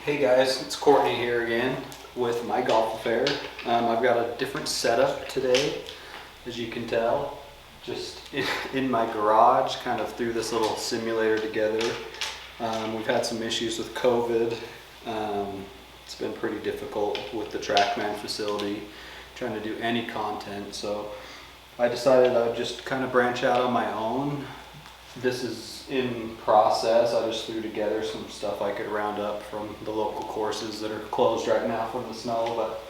Hey guys, it's Courtney here again with my golf affair. I've got a different setup today, as you can tell. Just in my garage, kind of threw this little simulator together. We've had some issues with COVID. It's been pretty difficult with the TrackMan facility, trying to do any content. So I decided I'd just kind of branch out on my own. This is in process. I just threw together some stuff I could round up from the local courses that are closed right now from the snow, but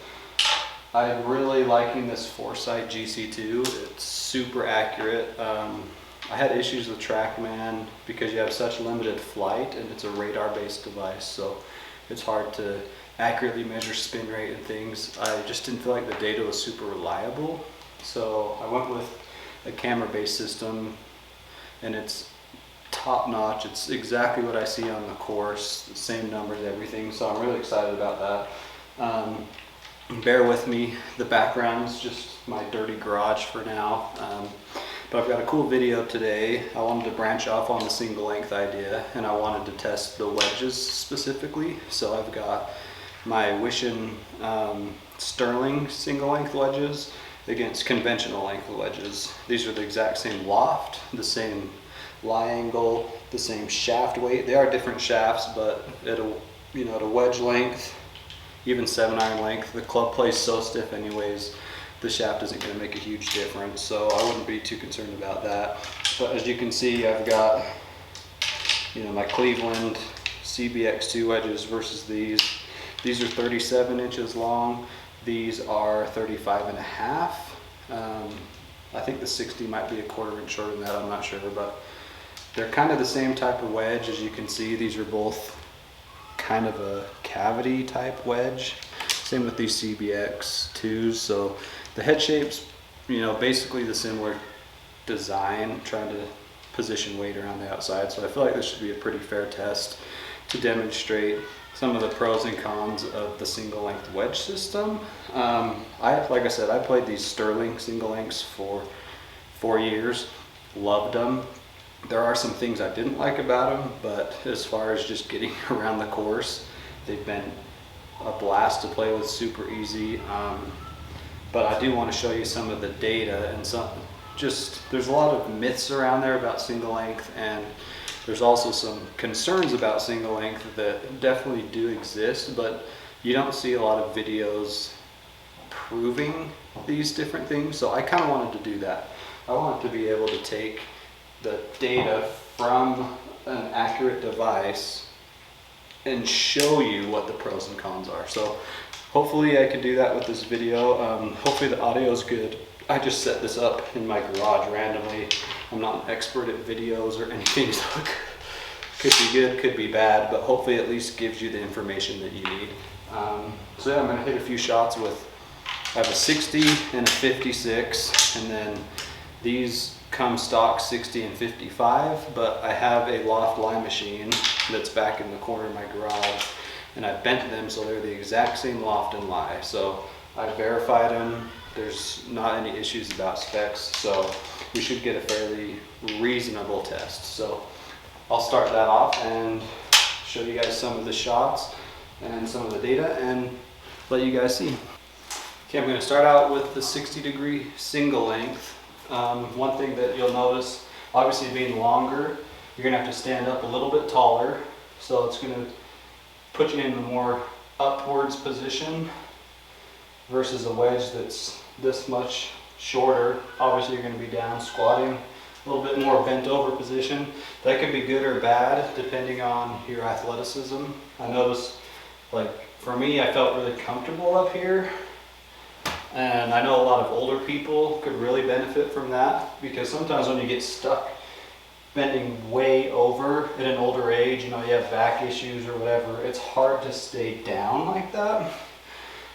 I'm really liking this Foresight GC2. It's super accurate. I had issues with TrackMan because you have such limited flight and it's a radar-based device, so it's hard to accurately measure spin rate and things. I just didn't feel like the data was super reliable, so I went with a camera-based system, and it's top notch. It's exactly what I see on the course, the same numbers, everything, so I'm really excited about that. Bear with me, the background is just my dirty garage for now, but I've got a cool video today. I wanted to branch off on the single length idea, and I wanted to test the wedges specifically. So I've got my Wishing Sterling single length wedges against conventional length wedges. These are the exact same loft, the same lie angle, the same shaft weight. They are different shafts, but at a wedge length, even 7-iron length, the club plays so stiff anyways, the shaft isn't going to make a huge difference, so I wouldn't be too concerned about that. But as you can see, I've got my Cleveland CBX2 wedges versus these. These are 37 inches long. These are 35 and a half. I think the 60 might be a quarter inch shorter than that, I'm not sure, but they're kind of the same type of wedge. As you can see, these are both kind of a cavity type wedge. Same with these CBX2s. So the head shape's, basically the similar design, trying to position weight around the outside. So I feel like this should be a pretty fair test to demonstrate some of the pros and cons of the single length wedge system. Like I said, I played these Sterling single lengths for 4 years, loved them. There are some things I didn't like about them, but as far as just getting around the course, they've been a blast to play with, super easy. But I do want to show you some of the data, and there's a lot of myths around there about single length, and there's also some concerns about single length that definitely do exist, but you don't see a lot of videos proving these different things. So I kind of wanted to do that. I wanted to be able to take the data from an accurate device and show you what the pros and cons are. So hopefully I can do that with this video. Hopefully the audio is good. I just set this up in my garage randomly. I'm not an expert at videos or anything, so it could be good, could be bad, but hopefully at least gives you the information that you need. So yeah, I'm gonna hit a few shots with, I have a 60 and a 56, and then these come stock 60 and 55, but I have a loft lie machine that's back in the corner of my garage, and I bent them so they're the exact same loft and lie. So I verified them. There's not any issues about specs, so we should get a fairly reasonable test. So I'll start that off and show you guys some of the shots and some of the data and let you guys see. Okay, I'm going to start out with the 60-degree single length. One thing that you'll notice, obviously being longer, you're going to have to stand up a little bit taller, so it's going to put you in a more upwards position versus a wedge that's this much shorter. Obviously you're going to be down squatting, a little bit more bent over position. That could be good or bad depending on your athleticism. I noticed, like for me, I felt really comfortable up here, and I know a lot of older people could really benefit from that, because sometimes when you get stuck bending way over at an older age, you have back issues or whatever, it's hard to stay down like that.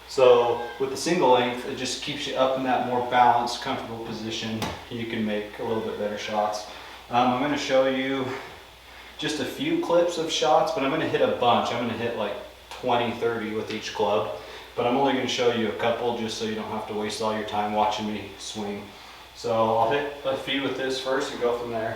So with the single length, it just keeps you up in that more balanced, comfortable position. You can make a little bit better shots. I'm going to show you just a few clips of shots, but I'm going to hit a bunch. I'm going to hit like 20, 30 with each club, but I'm only going to show you a couple just so you don't have to waste all your time watching me swing. So I'll hit a few with this first and go from there.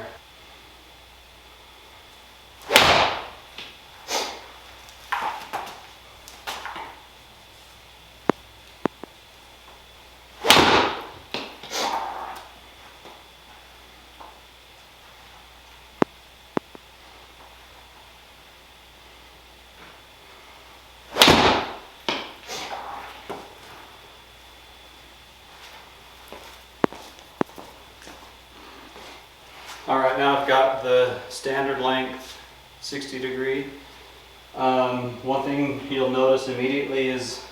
All right, now I've got the standard length 60 degree. One thing you'll notice immediately is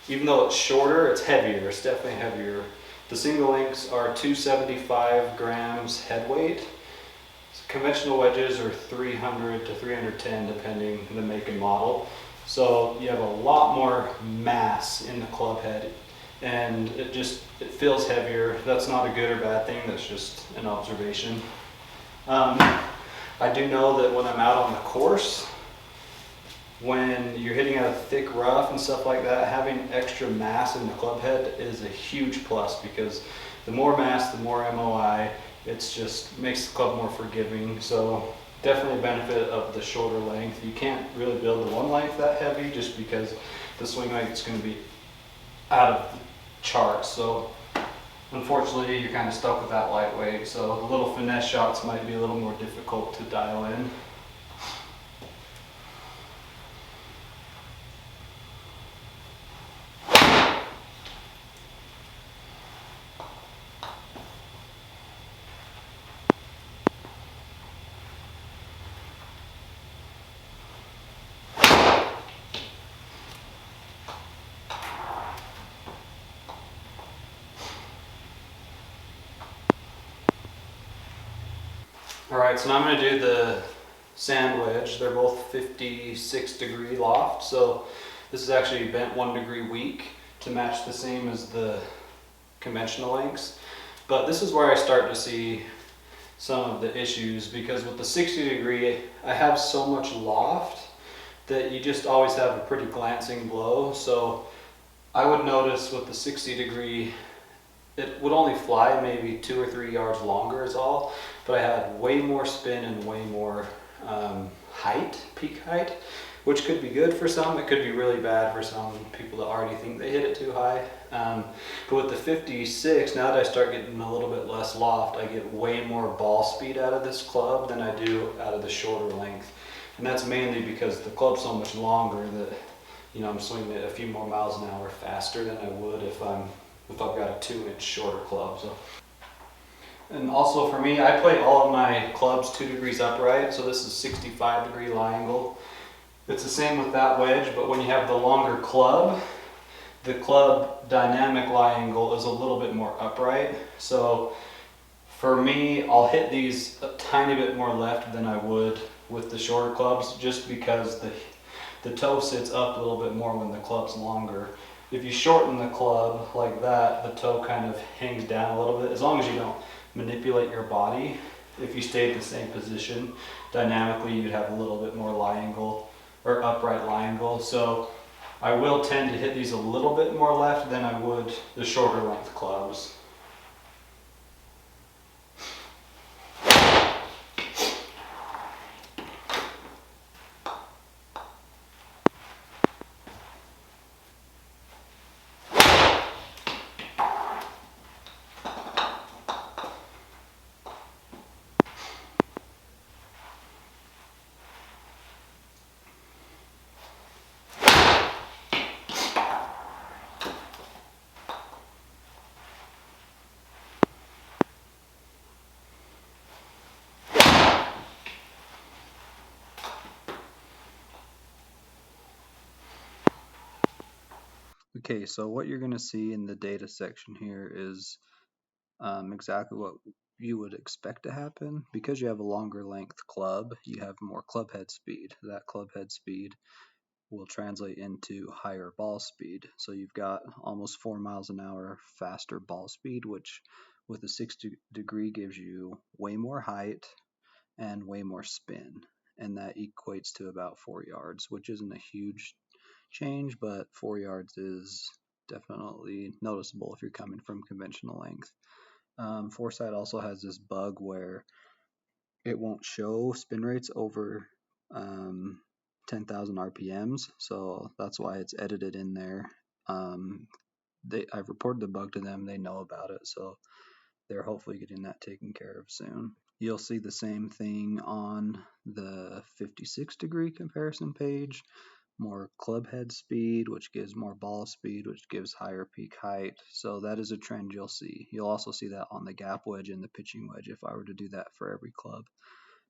even though it's shorter, it's heavier. It's definitely heavier. The single links are 275 grams head weight. Conventional wedges are 300 to 310 depending on the make and model. So you have a lot more mass in the club head and it feels heavier. That's not a good or bad thing, that's just an observation. I do know that when I'm out on the course, when you're hitting a thick rough and stuff like that, having extra mass in the club head is a huge plus because the more mass, the more MOI. It's just makes the club more forgiving. So definitely a benefit of the shorter length. You can't really build the one length that heavy just because the swing length is going to be out of the charts. So unfortunately, you're kind of stuck with that lightweight. So the little finesse shots might be a little more difficult to dial in. All right, so now I'm going to do the sand wedge. They're both 56 degree loft. So this is actually bent 1 degree weak to match the same as the conventional lengths. But this is where I start to see some of the issues because with the 60 degree, I have so much loft that you just always have a pretty glancing blow. So I would notice with the 60 degree, it would only fly maybe 2 or 3 yards longer is all, but I had way more spin and way more height, peak height, which could be good for some. It could be really bad for some people that already think they hit it too high. But with the 56, now that I start getting a little bit less loft, I get way more ball speed out of this club than I do out of the shorter length. And that's mainly because the club's so much longer that, you know, I'm swinging it a few more miles an hour faster than I would if I've got a 2-inch shorter club. So. And also for me, I play all of my clubs 2 degrees upright, so this is 65 degree lie angle. It's the same with that wedge, but when you have the longer club, the club dynamic lie angle is a little bit more upright. So for me, I'll hit these a tiny bit more left than I would with the shorter clubs just because the toe sits up a little bit more when the club's longer. If you shorten the club like that, the toe kind of hangs down a little bit. As long as you don't manipulate your body, if you stayed in the same position, dynamically you'd have a little bit more lie angle or upright lie angle. So I will tend to hit these a little bit more left than I would the shorter length clubs. Okay, so what you're going to see in the data section here is exactly what you would expect to happen. Because you have a longer length club, you have more club head speed. That club head speed will translate into higher ball speed. So you've got almost 4 miles an hour faster ball speed, which with a 60 degree gives you way more height and way more spin. And that equates to about 4 yards, which isn't a huge change, but 4 yards is definitely noticeable if you're coming from conventional length. Foresight also has this bug where it won't show spin rates over 10,000 RPMs, so that's why it's edited in there. I've reported the bug to them, they know about it, so they're hopefully getting that taken care of soon. You'll see the same thing on the 56 degree comparison page. more club head speed, which gives more ball speed, which gives higher peak height. So that is a trend you'll see. You'll also see that on the gap wedge and the pitching wedge if I were to do that for every club.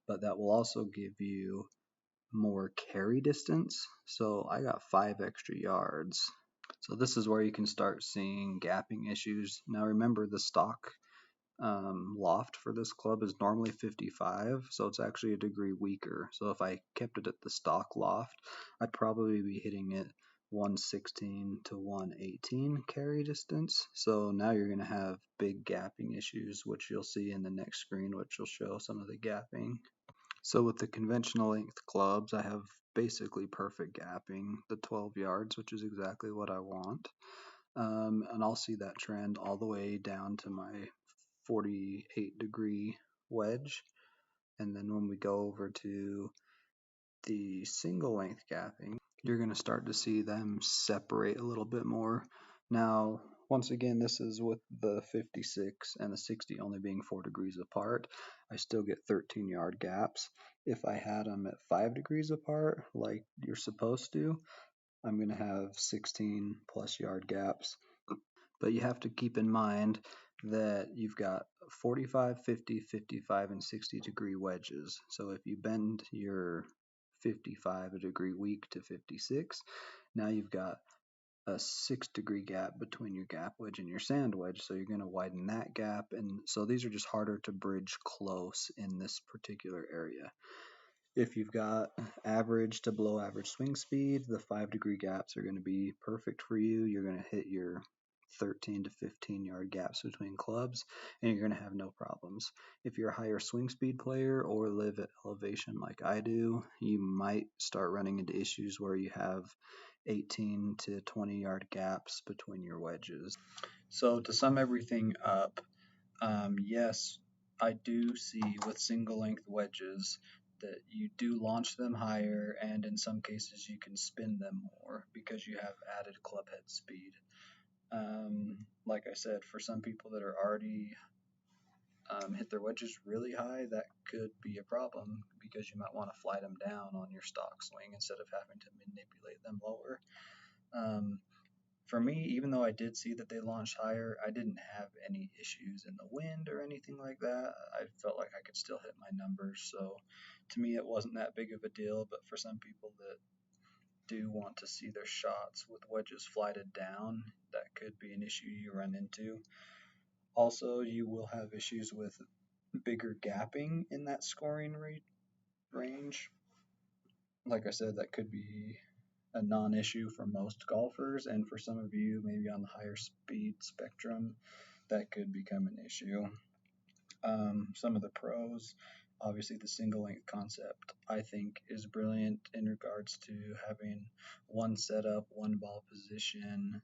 But that will also give you more carry distance. So I got 5 extra yards. So this is where you can start seeing gapping issues. Now remember, the stock loft for this club is normally 55, so it's actually a degree weaker. So if I kept it at the stock loft, I'd probably be hitting it 116 to 118 carry distance. So now you're going to have big gapping issues, which you'll see in the next screen, which will show some of the gapping. So with the conventional length clubs, I have basically perfect gapping, the 12 yards, which is exactly what I want. And I'll see that trend all the way down to my 48-degree wedge. And then when we go over to the single length gapping, you're going to start to see them separate a little bit more. Now, once again, this is with the 56 and the 60 only being 4 degrees apart. I still get 13-yard gaps. If I had them at 5 degrees apart, like you're supposed to, I'm going to have 16 plus yard gaps. But you have to keep in mind that you've got 45, 50, 55, and 60 degree wedges. So if you bend your 55 a degree weak to 56, now you've got a 6-degree gap between your gap wedge and your sand wedge, so you're going to widen that gap. And so these are just harder to bridge close in this particular area. If you've got average to below average swing speed, the 5-degree gaps are going to be perfect for you. You're going to hit your 13 to 15 yard gaps between clubs, and you're going to have no problems. If you're a higher swing speed player or live at elevation like I do, you might start running into issues where you have 18 to 20 yard gaps between your wedges. So to sum everything up, yes, I do see with single length wedges that you do launch them higher, and in some cases you can spin them more because you have added club head speed. Like I said, for some people that are already hit their wedges really high, that could be a problem because you might want to fly them down on your stock swing instead of having to manipulate them lower. For me, even though I did see that they launched higher, I didn't have any issues in the wind or anything like that. I felt like I could still hit my numbers, so to me it wasn't that big of a deal. But for some people that do want to see their shots with wedges flighted down, that could be an issue you run into. Also, you will have issues with bigger gapping in that scoring range. Like I said, that could be a non-issue for most golfers, and for some of you, maybe on the higher speed spectrum, that could become an issue. Some of the pros, obviously, the single length concept, I think, is brilliant in regards to having one setup, one ball position.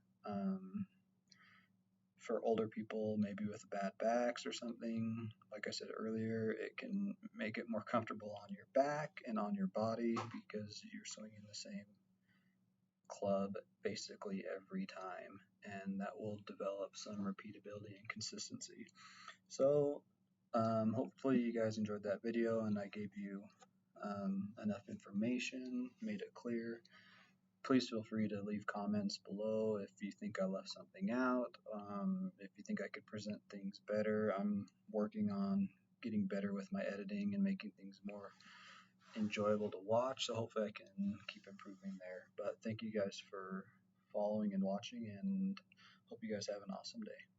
For older people, maybe with bad backs or something, like I said earlier, it can make it more comfortable on your back and on your body because you're swinging the same club basically every time, and that will develop some repeatability and consistency. So hopefully you guys enjoyed that video and I gave you enough information, made it clear. Please feel free to leave comments below if you think I left something out, if you think I could present things better. I'm working on getting better with my editing and making things more enjoyable to watch, so hopefully I can keep improving there. But thank you guys for following and watching, and hope you guys have an awesome day.